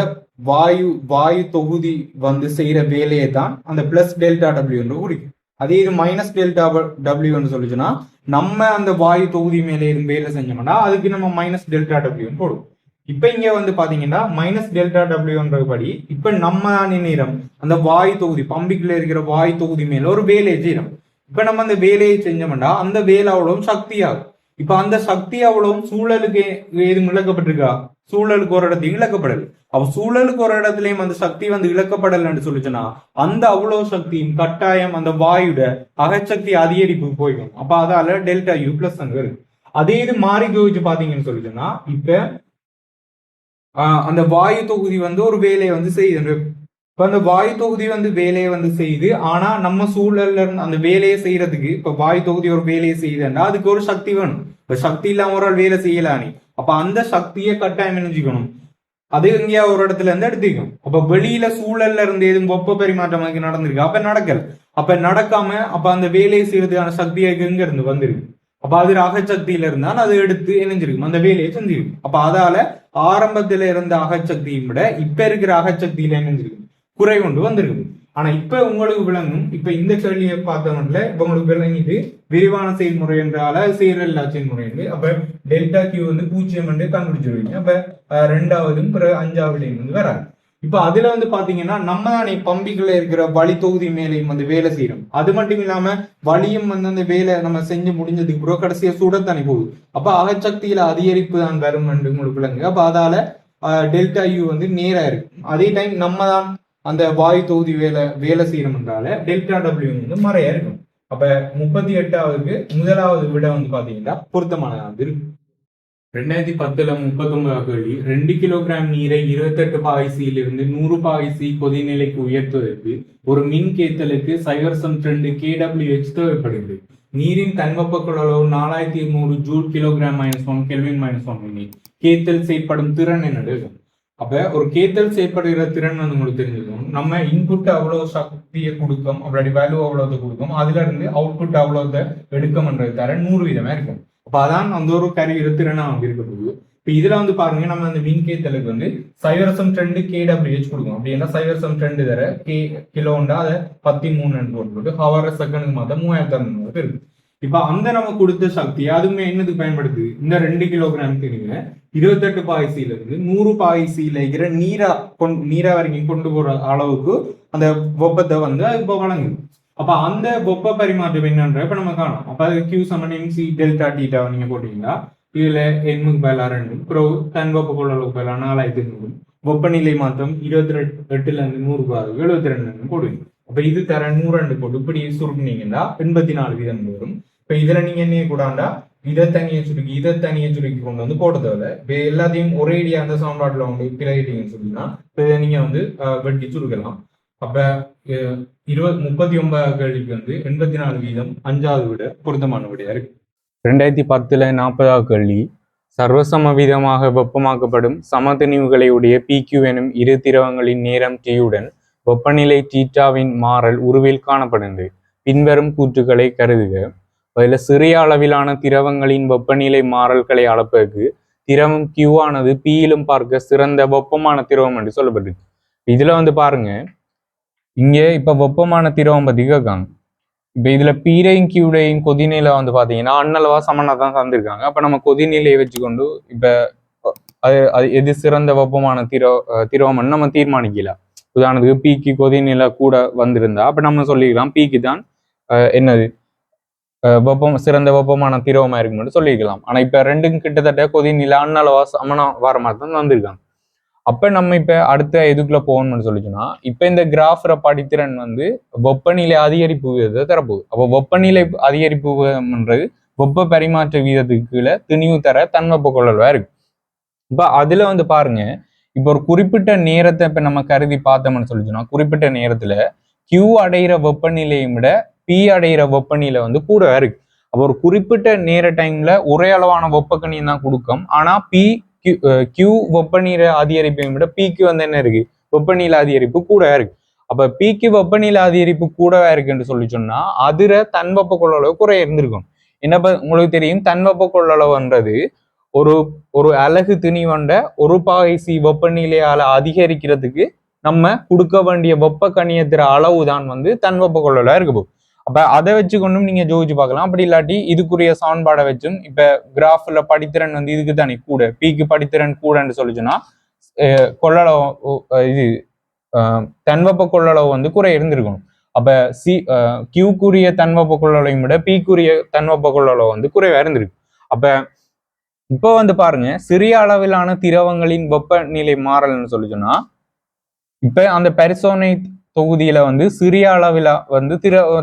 வாயு தொகுதி வந்து செய்யற வேலையை தான் அந்த பிளஸ் டெல்டா டபிள்யூ என்று குறிக்கும். அதே இது மைனஸ் டெல்டா டபிள்யூ என்று சொல்லிச்சுன்னா நம்ம அந்த வாயு தொகுதி மேலே இருந்து வேலை செஞ்சோம்னா அதுக்கு நம்ம மைனஸ் டெல்டா டபிள்யூ போடுவோம். இப்ப இங்க வந்து பாத்தீங்கன்னா மைனஸ் டெல்டா டபிள்யூன்றபடி இப்ப நம்ம நேரம் அந்த வாயு தொகுதி பம்பிக்குள்ள இருக்கிற வாயு தொகுதி மேல ஒரு வேலையை செய்யறோம். இப்ப நம்ம அந்த வேலையை செஞ்சோம்னா அந்த வேலை அவ்வளவு சக்தியாகும். இப்ப அந்த சக்தி அவ்வளவும் சூழலுக்கு ஏதும் இழக்கப்பட்டிருக்கா? சூழலுக்கு ஒரு இடத்தையும் இழக்கப்படல. அப்ப சூழலுக்கு ஒரு இடத்துலயும் அந்த சக்தி வந்து இழக்கப்படலன்னு சொல்லிச்சுன்னா அந்த அவ்வளவு சக்தியும் கட்டாயம் அந்த வாயுட அகச்சக்தி அதிகரிப்பு போயிடும். அப்ப அதால டெல்டா யூ பிளஸ் வருது. அதே இது மாறி கவனிச்சு பாத்தீங்கன்னு சொல்லிச்சுன்னா இப்ப அந்த வாயு தொகுதி வந்து ஒரு வேலையை வந்து செய்யுது. இப்ப அந்த வாயு தொகுதி வந்து வேலையை வந்து செய்யுது. ஆனா நம்ம சூழல்ல இருந்து அந்த வேலையை செய்யறதுக்கு இப்ப வாயு தொகுதி ஒரு வேலையை செய்யுதுன்னா அதுக்கு ஒரு சக்தி வேணும். இப்ப சக்தி இல்லாம ஒரு வேலை செய்யலானே அப்ப அந்த சக்தியை கட்டாயம் நினைச்சுக்கணும். அது எங்கேயா ஒரு இடத்துல இருந்து எடுத்துக்கும். அப்ப வெளியில சூழல்ல இருந்து எதுவும் வெப்ப பரிமாற்றம் நடந்திருக்கு அப்ப நடக்கல. அப்ப நடக்காம அப்ப அந்த வேலையை செய்யறதுக்கான சக்தி எங்க இருந்து வந்திருக்கு. அப்ப அது அகச்சக்தியில இருந்தால் அது எடுத்து இணைஞ்சிருக்கும் அந்த வேலையை செஞ்சிருக்கும். அப்ப அதால ஆரம்பத்துல இருந்த அகச்சக்தியை விட இப்ப இருக்கிற அகச்சக்தியில இணைஞ்சிருக்கு குறை கொண்டு வந்திருக்கு. ஆனா இப்ப உங்களுக்கு விளங்கும். இப்ப இந்த கேள்வியை பார்த்தோம்ல இப்ப உங்களுக்கு விளங்கிட்டு விரிவான செயல்முறை என்றால சேரல்லா செயல்முறை என்று அப்ப டெல்டா கியூ வந்து பூஜ்ஜியம் என்று கண்டுபிடிச்சிருவீங்க. அப்ப ரெண்டாவதும் பிறகு அஞ்சாவதுலையும் வந்து வராது. இப்ப அதுல வந்து பாத்தீங்கன்னா நம்ம தானே பம்பிக்குள்ள இருக்கிற வழி தொகுதி மேலையும் வந்து வேலை செய்யறோம். அது மட்டும் இல்லாம வழியும் வந்து அந்த வேலை நம்ம செஞ்சு முடிஞ்சதுக்கு பிறகு கடைசியா சுடத்தானே போகுது. அப்ப அகச்சக்தியில அதிகரிப்பு தான் வரும் என்று உங்களுக்கு விளங்கு. அப்ப அதால டெல்டா யூ வந்து நேரா இருக்கும். அதே டைம் நம்ம தான் அந்த வாயு தொகுதி வேலை செய்யணும்ன்றால டெல்டா டபிள்யூ வந்து மறையா இருக்கும். அப்ப 38வது முதலாவது விட வந்து பாத்தீங்கன்னா பொருத்தமானது இருக்கு. 2010 39 கேள்வி 2 கிலோகிராம் நீரை 28 பாய்சியிலிருந்து 100 பாய்சி கொதிநிலைக்கு உயர்த்துவதற்கு ஒரு மின் கேத்தலுக்கு 0.2 kWh தேவைப்படுகிறது. நீரின் தன்வெப்ப கொள்ளளவு 4200 ஜூல் கிலோகிராம் -1 கெல்வின் -1 கேத்தல் செயற்படும் திறன் என்னது? அப்ப ஒரு கேத்தல் செயற்படுகிற திறன் வந்து உங்களுக்கு தெரிஞ்சுக்கணும். நம்ம இன்புட் அவ்வளவு சக்தியை கொடுக்கும் அப்படி வேல்யூ அவ்வளவு கொடுக்கும் அதுல இருந்து அவுட்புட் அவ்வளவு எடுக்கும்ன்றது தர 100% இருக்கும். அப்ப அதான் அந்த ஒரு கருவியிற திறனா வந்து இருக்க போகுது. இப்ப இதுல வந்து பாருங்க நம்ம அந்த மின் கேத்தலுக்கு வந்து 0.2 kWh கொடுக்கும். அப்படின்னா 0.2 தர கிலோண்டா அதை 13 போட்டு ஹவர் செகண்டுக்கு மாத்தம் 3600 இருக்கு. இப்ப அந்த நம்ம கொடுத்த சக்தி அதுவுமே என்னதுக்கு பயன்படுது? இந்த 2 கிலோகிராம் நீங்க 28 பாய்சியில இருந்து 100 பாய்சியில இருக்கிற நீரா வரைக்கும் கொண்டு போற அளவுக்கு அந்த வெப்பத்தை வந்து இப்ப வழங்குது. அப்ப அந்த வெப்ப பரிமாற்றம் என்னன்ற இப்ப நம்ம காணும். அப்ப அது கியூ சமன் எம்சி டெல்டா டீட்டா நீங்க போட்டீங்கன்னா இதுல எண்ணுக்கு பதிலா 2 பிறகு தன் வெப்ப கொள்ளளவுக்கு பதிலா 4500 வெப்பநிலை மாற்றம் 28ல இருந்து 100 72 போடுவீங்க. அப்ப இது தர 102 போட்டு இப்படி சுருக்குனீங்கன்னா 84% வரும். இப்ப இதுல நீங்க என்ன கூடாண்டா இதை தனியை சுருக்கி கொண்டு வந்து போட தேவை. இப்ப எல்லாத்தையும் ஒரேடியா அந்த சமன்பாட்டுல வந்து பிழையிட்டீங்கன்னு சொல்லினா இதை நீங்க வந்து வெட்டி சுருக்கலாம். அப்ப 39 கேள்விக்கு வந்து 84% 5வது விட பொருத்தமான விடையா இருக்கு. 2010 40வது கேள்வி சர்வசம விதமாக வெப்பமாக்கப்படும் சமதிணிவுகளை உடைய PQ எனும் இரு திரவங்களின் நேரம் T-உடன் வெப்பநிலை தீட்டாவின் மாறல் உருவில் காணப்படுகிறது. பின்வரும் கூற்றுக்களை கருதுக. அதில் சிறிய அளவிலான திரவங்களின் வெப்பநிலை மாறல்களை அளப்பதற்கு திரவம் Q ஆனது P-யிலும் பார்க்க சிறந்த வெப்பமான திரவம் என்று சொல்லப்பட்டிருக்கு. இதுல வந்து பாருங்க இங்க இப்ப வெப்பமான திரவம் பத்தி கேட்காங்க. இப்ப இதுல பீரையும் கியூடையும் கொதிநிலை வந்து பாத்தீங்கன்னா அண்ணளவா சமனா தான் தந்திருக்காங்க. அப்ப நம்ம கொதிநிலையை வச்சுக்கொண்டு இப்ப அது எது சிறந்த வெப்பமான திரவம்னு நம்ம தீர்மானிக்கலாம். உதாரணத்துக்கு பீக்கு கொதிநிலை கூட வந்திருந்தா அப்ப நம்ம சொல்லிக்கலாம் பீக்கு தான் என்னது வெப்பம் சிறந்த வெப்பமான திரவமா இருக்கும்னு சொல்லிக்கலாம். ஆனா இப்ப ரெண்டும் கிட்டத்தட்ட கொதிநிலை அண்ணளவா சமனா வர மாதிரி தான் வந்திருக்காங்க. அப்ப நம்ம இப்ப அடுத்த இதுக்குள்ள போகணும்னு சொல்லிச்சோம்னா இப்ப இந்த கிராஃப்ர படித்திறன் வந்து வெப்பநிலை அதிகரிப்பு வீதத்தை தரப்போகுது. அப்போ வெப்பநிலை அதிகரிப்பு வீதம்ன்றது வெப்ப பரிமாற்ற வீதத்துக்கு கீழே திணிவு தர தன்வெப்ப கொள்ளளவா இருக்கு. இப்ப அதுல வந்து பாருங்க, இப்ப ஒரு குறிப்பிட்ட நேரத்தை இப்ப நம்ம கருதி பார்த்தோம்னு சொல்லிச்சோம்னா குறிப்பிட்ட நேரத்துல Q அடைகிற வெப்பநிலையை விட P அடைகிற வெப்பநிலை வந்து கூட இருக்கு. அப்போ ஒரு குறிப்பிட்ட நேர டைம்ல ஒரே அளவான வெப்பக்கணியம் தான் கொடுக்கும். ஆனா Q வெப்பநிலை அதிகரிப்பை விட Pக்கு வந்து என்ன இருக்கு, வெப்பநிலை அதிகரிப்பு கூட இருக்கு. அப்ப Pக்கு வெப்பநிலை அதிகரிப்பு கூடவா இருக்குன்னு சொல்லி சொன்னா அதுல தன்வெப்ப கொள்ளளவு குறைய இருந்திருக்கும். என்ன உங்களுக்கு தெரியும், தன்வெப்ப கொள்ளளவுன்றது ஒரு அலகு திணிவண்ட ஒரு பாகை சி வெப்பநிலையால அதிகரிக்கிறதுக்கு நம்ம கொடுக்க வேண்டிய வெப்ப கணியத்திற அளவு தான் வந்து தன்வெப்ப கொள்ளளவா இருக்க போகுது. அப்ப அதை வச்சு கொண்டும் நீங்க ஜோதிச்சு பார்க்கலாம். அப்படி இல்லாட்டி இதுக்குரிய சமன்பாடை வச்சும் இப்ப கிராஃப்ல படித்திறன் வந்து இதுக்கு தானே கூட பீக்கு படித்திறன் கூடன்னு சொல்லிச்சுன்னா கொள்ளளவு இது தன்வெப்ப கொள்ளளவு வந்து குறை இருந்திருக்கணும். அப்ப கியூக்குரிய தன்வெப்ப கொள்ளளவையும் விட பீக்குரிய தன்வெப்ப கொள்ளளவு வந்து குறைவா இருந்திருக்கு. அப்ப இப்போ வந்து பாருங்க, சிறிய அளவிலான திரவங்களின் வெப்பநிலை மாறல்னு சொல்லிச்சோன்னா இப்ப அந்த பரிசோதனை தொகுதியில வந்து சிறிய அளவில வந்து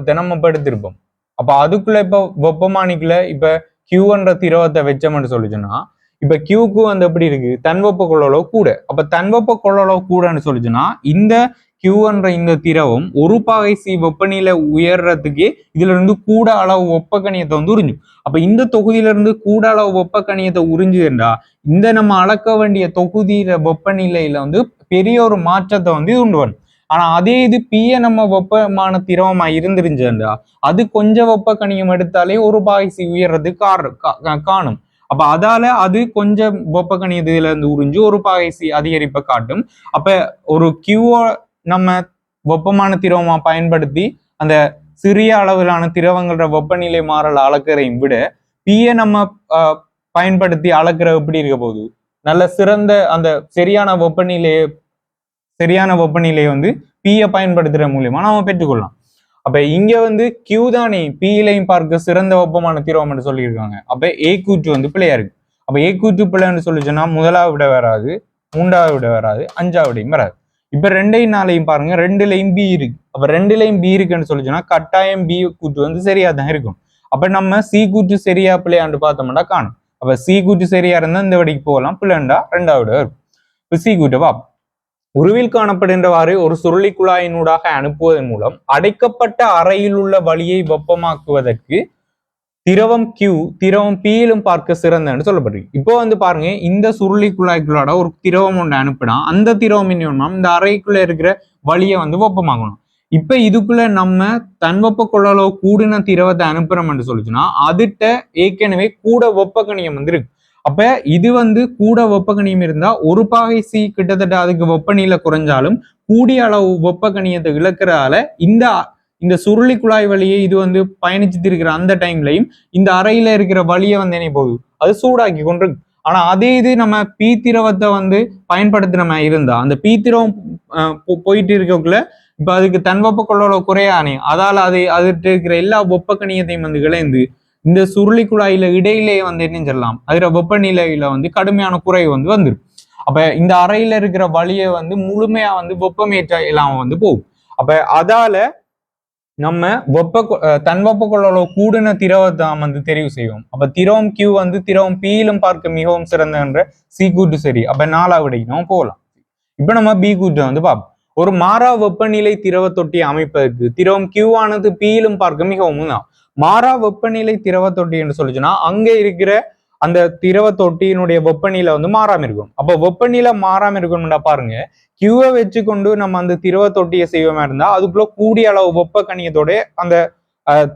தினமப்படுத்திருப்போம். அப்ப அதுக்குள்ள இப்ப வெப்பமானிக்குள்ள இப்ப கியூன்ற திரவத்தை வச்சோம்னு சொல்லிச்சோன்னா இப்ப கியூக்கு வந்து எப்படி இருக்கு, தன்வெப்ப கொள்ளளவு கூட. அப்ப தன்வெப்ப கொள்ளளவு கூடன்னு சொல்லிச்சுன்னா இந்த கியூன்ற இந்த திரவம் ஒரு பாகை சி வெப்பநிலை உயர்றதுக்கு இதுல இருந்து கூட அளவு வெப்ப கணியத்தை வந்து உறிஞ்சும். அப்ப இந்த தொகுதியில இருந்து கூட அளவு வெப்ப கணியத்தை உறிஞ்சுதுண்டா இந்த நம்ம அளக்க வேண்டிய தொகுதியில வெப்பநிலையில வந்து பெரிய ஒரு மாற்றத்தை வந்து உண்டு பண்ணும். ஆனா அதே இது பிய நம்ம வெப்பமான திரவமா இருந்துருந்துச்சா அது கொஞ்சம் வெப்ப கணியம் எடுத்தாலே ஒரு பாகை சி உயர்றதுக்கு காணும். அப்ப அதால அது கொஞ்சம் வெப்ப கணியத்துல இருந்து உறிஞ்சு ஒரு பாகை சி அதிகரிப்பை காட்டும். அப்ப ஒரு கியூவோ நம்ம வெப்பமான திரவமா பயன்படுத்தி அந்த சிறிய அளவிலான திரவங்களோட வெப்பநிலை மாறல் அளக்கறையும் விட பிய நம்ம பயன்படுத்தி அளக்கிற எப்படி இருக்க போகுது, நல்ல சிறந்த அந்த சரியான வெப்பநிலையை வந்து பிய பயன்படுத்துற மூலியமா நம்ம பெற்றுக்கொள்ளலாம். அப்ப இங்க வந்து கியூ தானே பியிலையும் பார்க்க சிறந்த வெப்பமான திரவம் என்று சொல்லியிருக்காங்க. அப்ப ஏ கூற்று வந்து பிள்ளையா இருக்கு. அப்ப ஏ கூற்று பிள்ளைன்னு சொல்லிச்சோன்னா முதலாவது விட வராது, மூன்றாவது விட வராது, அஞ்சாவதையும் வராது. இப்ப ரெண்டையும் நாளையும் பாருங்க, ரெண்டுலையும் பி இருக்கு. அப்ப ரெண்டுலையும் பி இருக்குன்னு சொல்லிச்சோன்னா கட்டாயம் பி கூற்று வந்து சரியா தான் இருக்கும். அப்ப நம்ம சி கூற்று சரியா பிள்ளையாண்டு பார்த்தோம்னா காணும். அப்ப சி கூற்று சரியா இருந்தா இந்த வடிக்கு போகலாம், பிள்ளைண்டா ரெண்டாவது வரும். இப்ப சி கூற்றை பார்ப்போம். உருவில் காணப்படுகின்றவாறு ஒரு சுருளி குழாயினூடாக அனுப்புவதன் மூலம் அடைக்கப்பட்ட அறையில் உள்ள வழியை வெப்பமாக்குவதற்கு திரவம் கியூ திரவம் பியிலும் பார்க்க சிறந்தன்னு சொல்லப்படுது. இப்போ வந்து பாருங்க, இந்த சுருளி குழாய்க்குள்ளாட ஒரு திரவம் ஒன்று அனுப்பினா அந்த திரவம் என்ன இந்த அறைக்குள்ள இருக்கிற வழியை வந்து வெப்பமாக்கணும். இப்ப இதுக்குள்ள நம்ம தன்வெப்ப கொள்ளளவு கூடின திரவத்தை அனுப்புறோம்னு சொல்லிச்சுன்னா அதுட்ட ஏற்கனவே கூட வெப்ப கணியம் வந்து இருக்கு. அப்ப இது வந்து கூட வெப்ப கணியம் இருந்தா ஒரு பாகை சி கிட்டத்தட்ட அதுக்கு வெப்பநிலை குறைஞ்சாலும் கூடிய அளவு வெப்ப கணியத்தை இழக்கிறதால இந்த சுருளி குழாய் வழியை இது வந்து பயணிச்சுட்டு இருக்கிற அந்த டைம்லையும் இந்த அறையில இருக்கிற வழியை வந்து என்ன போகுது, அது சூடாக்கி கொண்டிருக்கு. ஆனா அதே இது நம்ம பீ திரவத்தை வந்து பயன்படுத்தின இருந்தா அந்த பீ திரவம் போயிட்டு இருக்கக்குள்ள இப்ப அதுக்கு தன்வெப்ப கொள்ளளவு குறையானே அதால அதுட்டு இருக்கிற எல்லா வெப்ப கணியத்தையும் வந்து இழந்து இந்த சுருளி குழாயில இடையிலேயே வந்து என்ன சொல்லலாம் அதுல வெப்பநிலையில வந்து கடுமையான குறைவு வந்து வந்துடும். அப்ப இந்த அறையில இருக்கிற வழியை வந்து முழுமையா வந்து வெப்பமேற்ற இல்லாம வந்து போகும். அப்ப அதால நம்ம தன்வெப்ப கொள்ளளவு கூடின திரவத்தை வந்து தெரிவு செய்வோம். அப்ப திரவம் கியூ வந்து திரவம் பியிலும் பார்க்க மிகவும் சிறந்த என்ற சி கூட்டு சரி. அப்ப நாலாவடிக்கு நம்ம போகலாம். இப்ப நம்ம பி கூட்டு வந்து பார்ப்போம். ஒரு மாறா வெப்பநிலை திரவ தொட்டி அமைப்பதற்கு திரவம் கியூ ஆனது பியிலும் பார்க்க மிகவும் தான். மாறா வெப்பநிலை திரவ தொட்டி என்று சொல்லிச்சுன்னா அங்க இருக்கிற அந்த திரவ தொட்டியினுடைய வெப்பநிலை வந்து மாறாம இருக்கும். அப்ப வெப்பநிலை மாறாம இருக்கணும்னா பாருங்க, கியூவை வச்சு கொண்டு நம்ம அந்த திரவ தொட்டியை செய்வோமா இருந்தா அதுக்குள்ள கூடிய அளவு வெப்ப கணியத்தோட அந்த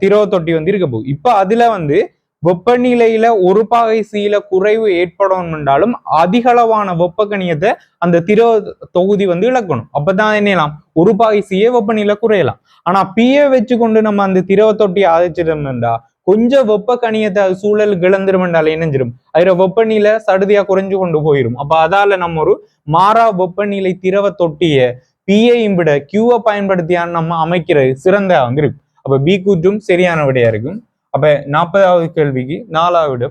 திரவ தொட்டி வந்து இருக்க போகுது. இப்ப அதுல வந்து வெப்பநிலையில ஒரு பாகை சீல குறைவு ஏற்படும் என்றாலும் அதிக அளவான வெப்ப கணியத்தை அந்த திரவ தொகுதி வந்து இழக்கணும். அப்பதான் என்னலாம் ஒரு பாகை சீய வெப்பநிலை குறையலாம். ஆனா பியை வச்சு கொண்டு நம்ம அந்த திரவ தொட்டியை ஆதரிச்சிட்டோம்னா கொஞ்சம் வெப்ப கணியத்தை அது சூழலுக்கு இழந்துரும் என்றால இணைஞ்சிரும், அதுல வெப்பநிலை சடுதியா குறைஞ்சு கொண்டு போயிடும். அப்ப அதால நம்ம ஒரு மாறா வெப்பநிலை திரவ தொட்டிய பியையும் விட கியூவை பயன்படுத்தியான நம்ம அமைக்கிறது சிறந்த வந்து இருக்கும். அப்ப பி கூற்றும் சரியான விடையா இருக்கும். அப்ப 40வது கேள்விக்கு 4வது விட